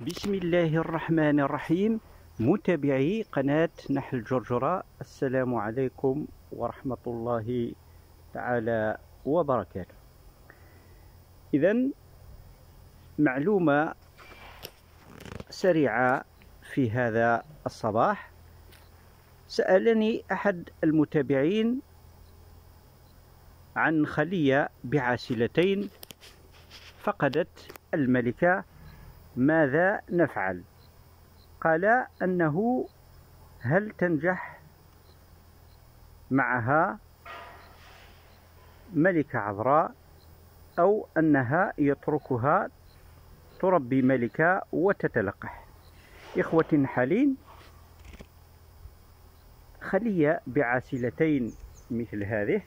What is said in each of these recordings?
بسم الله الرحمن الرحيم. متابعي قناة نحل جرجرة، السلام عليكم ورحمة الله تعالى وبركاته. إذن معلومة سريعة في هذا الصباح. سألني أحد المتابعين عن خلية بعاسلتين فقدت الملكة، ماذا نفعل؟ قال أنه هل تنجح معها ملكة عذراء أو أنها يتركها تربي ملكة وتتلقح. إخوتي النحالين، خلية بعاسلتين مثل هذه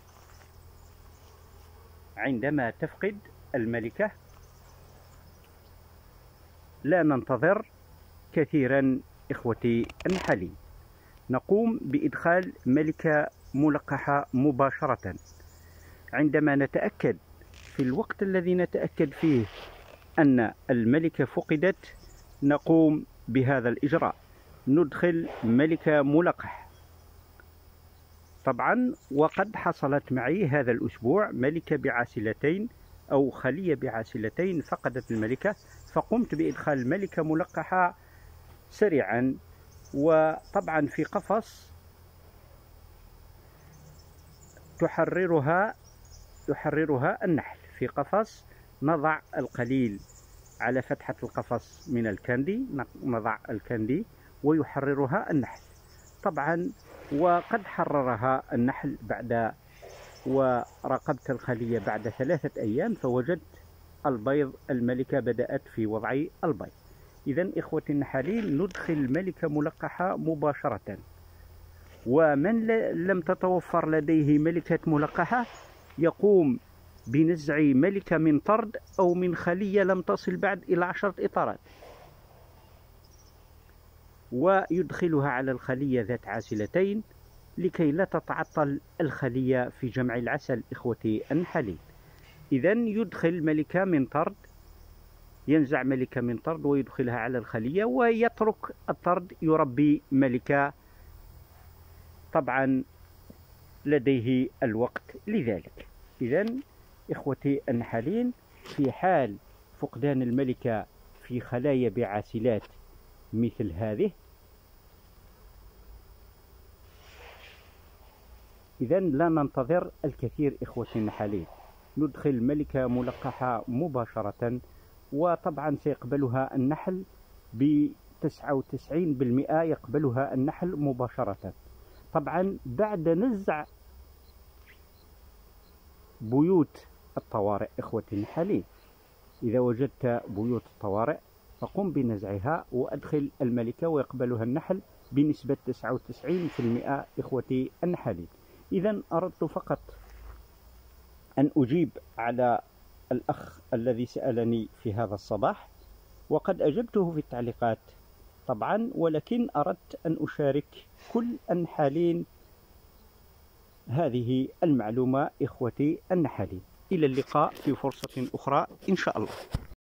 عندما تفقد الملكة لا ننتظر كثيرا. إخوتي النحالين، نقوم بإدخال ملكة ملقحة مباشرة. عندما نتأكد في الوقت الذي نتأكد فيه أن الملكة فقدت، نقوم بهذا الإجراء، ندخل ملكة ملقح. طبعا وقد حصلت معي هذا الأسبوع ملكة بعاسلتين أو خلية بعاسلتين فقدت الملكة، فقمت بإدخال ملكة ملقحة سريعا، وطبعا في قفص يحررها النحل. في قفص نضع القليل على فتحة القفص من الكاندي، نضع الكاندي ويحررها النحل. طبعا وقد حررها النحل وراقبت الخلية بعد 3 أيام، فوجدت البيض، الملكة بدأت في وضع البيض. إذن إخوتي النحالين، ندخل ملكة ملقحة مباشرة. ومن لم تتوفر لديه ملكة ملقحة يقوم بنزع ملكة من طرد أو من خلية لم تصل بعد إلى 10 إطارات، ويدخلها على الخلية ذات عاسلتين لكي لا تتعطل الخلية في جمع العسل. إخوتي النحالين، إذن يدخل ملكة من طرد، ينزع ملكة من طرد ويدخلها على الخلية، ويترك الطرد يربي ملكة، طبعا لديه الوقت لذلك. إذن إخوتي النحالين، في حال فقدان الملكة في خلايا بعاسلات مثل هذه، إذن لا ننتظر الكثير. إخوتي النحالين، ندخل ملكة ملقحة مباشرة، وطبعا سيقبلها النحل ب99% يقبلها النحل مباشرة. طبعا بعد نزع بيوت الطوارئ. إخوتي النحالين، إذا وجدت بيوت الطوارئ فقم بنزعها وأدخل الملكة ويقبلها النحل بنسبة 99%. إخوتي النحالين، إذن أردت فقط أن أجيب على الأخ الذي سألني في هذا الصباح، وقد أجبته في التعليقات طبعا، ولكن أردت أن أشارك كل النحالين هذه المعلومة. إخوتي النحالين، إلى اللقاء في فرصة أخرى إن شاء الله.